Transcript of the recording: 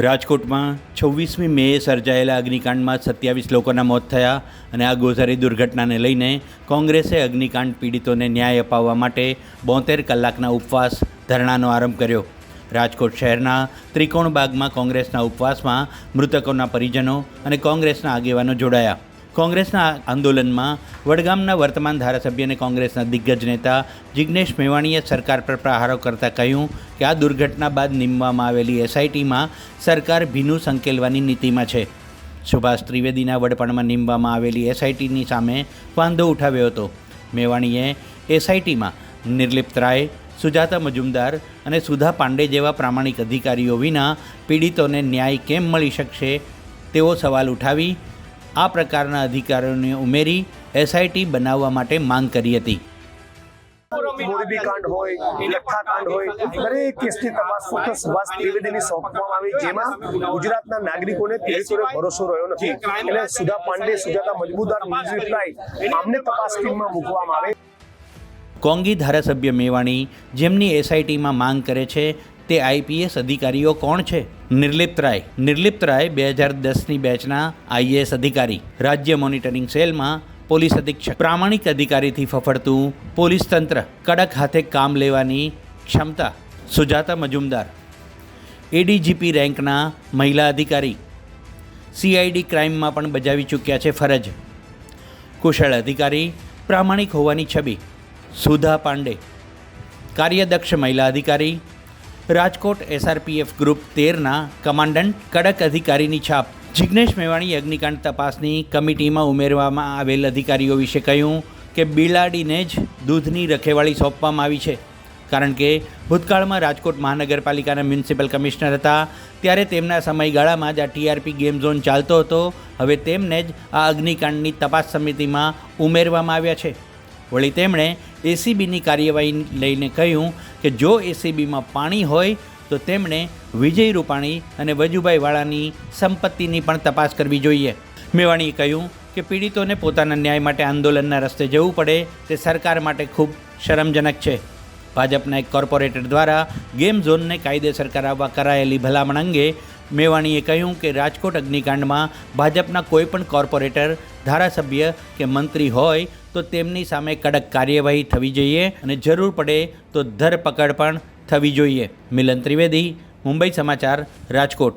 રાજકોટમાં 26મી મેએ સર્જાયેલા અગ્નિકાંડમાં 27 લોકોના મોત થયા અને આ ગોઝારી દુર્ઘટનાને લઈને કોંગ્રેસે અગ્નિકાંડ પીડિતોને ન્યાય અપાવવા માટે 72 કલાકના ઉપવાસ ધરણાનો આરંભ કર્યો। રાજકોટ શહેરના ત્રિકોણબાગમાં કોંગ્રેસના ઉપવાસમાં મૃતકોના પરિજનો અને કોંગ્રેસના આગેવાનો જોડાયા। કોંગ્રેસના આંદોલનમાં વડગામના વર્તમાન ધારાસભ્ય અને કોંગ્રેસના દિગ્ગજ નેતા જિગ્નેશ મેવાણીએ સરકાર પર પ્રહારો કરતાં કહ્યું કે આ દુર્ઘટના બાદ નીમવામાં આવેલી એસઆઈટીમાં સરકાર ભીનું સંકેલવાની નીતિમાં છે। સુભાષ ત્રિવેદીના વડપણમાં નીમવામાં આવેલી એસઆઈટીની સામે વાંધો ઉઠાવ્યો હતો। મેવાણીએ એસઆઈટીમાં નિર્લિપ્ત રાય, સુજાતા મજુમદાર અને સુધા પાંડે જેવા પ્રામાણિક અધિકારીઓ વિના પીડિતોને ન્યાય કેમ મળી શકશે તેવો સવાલ ઉઠાવી આ પ્રકારના અધિકારીઓને ઉમેરી એસઆઈટી બનાવવા માટે માંગ કરી હતી। મોરબી કાંડ હોય, લખા કાંડ હોય, દરેક કેસની તપાસ ફક્ત સુભાષ ત્રિવેદીની સોંપવામાં આવી, જેમાં ગુજરાતના નાગરિકોને પીડિતોને ભરોસો રહ્યો નથી। એટલે સુધા પાંડે, સુજાતા મજમુદાર, નિર્લિપ્ત રાય આમને તપાસ ટીમમાં મૂકવામાં આવે। કોંગી ધારાસભ્ય મેવાણી જેમની એસઆઈટીમાં માંગ કરે છે તે આઈપીએસ અધિકારીઓ કોણ છે? નિર્લિપ્ત રાય 2010ની બેચના આઈએએસ અધિકારી, રાજ્ય મોનિટરિંગ સેલમાં પોલીસ અધિક્ષક, પ્રામાણિક અધિકારીથી ફફડતું પોલીસ તંત્ર, કડક હાથે કામ લેવાની ક્ષમતા। સુજાતા મજુમદાર એડીજીપી રેન્કના મહિલા અધિકારી, સીઆઈડી ક્રાઇમમાં પણ બજાવી ચૂક્યા છે ફરજ। કુશળ અધિકારી, પ્રામાણિક હોવાની છબી। સુધા પાંડે કાર્યદક્ષ મહિલા અધિકારી, રાજકોટ એસઆરપીએફ ગ્રુપ 13ના કમાન્ડન્ટ, કડક અધિકારીની છાપ। જિગ્નેશ મેવાણી અગ્નિકાંડ તપાસની કમિટીમાં ઉમેરવામાં આવેલ અધિકારીઓ વિશે કહ્યું કે બિલાડીને જ દૂધની રખેવાળી સોંપવામાં આવી છે, કારણ કે ભૂતકાળમાં રાજકોટ મહાનગરપાલિકાના મ્યુનિસિપલ કમિશનર હતા ત્યારે તેમના સમયગાળામાં જ આ ટીઆરપી ગેમ ઝોન ચાલતો હતો। હવે તેમને જ આ અગ્નિકાંડની તપાસ સમિતિમાં ઉમેરવામાં આવ્યા છે। વળી તેમણે એસીબીની કાર્યવાહી લઈને કહ્યું કે જો એસીબીમાં પાણી હોય તો તેમણે વિજય રૂપાણી અને વજુભાઈ વાળાની સંપત્તિની પણ તપાસ કરવી જોઈએ। મેવાણીએ કહ્યું કે પીડિતોને પોતાના ન્યાય માટે આંદોલનના રસ્તે જવું પડે તે સરકાર માટે ખૂબ શરમજનક છે। ભાજપના એક કોર્પોરેટર દ્વારા ગેમ ઝોનને કાયદેસર કરાવવા કરાયેલી ભલામણ અંગે મેવાણીએ કહ્યું કે રાજકોટ અગ્નિકાંડમાં ભાજપના કોઈ પણ કોર્પોરેટર, ધારાસભ્ય કે મંત્રી હોય તો તેમની સામે કડક કાર્યવાહી થવી જોઈએ અને જરૂર પડે તો ધરપકડ પણ થવી જોઈએ। મિલન ત્રિવેદી, મુંબઈ સમાચાર, રાજકોટ।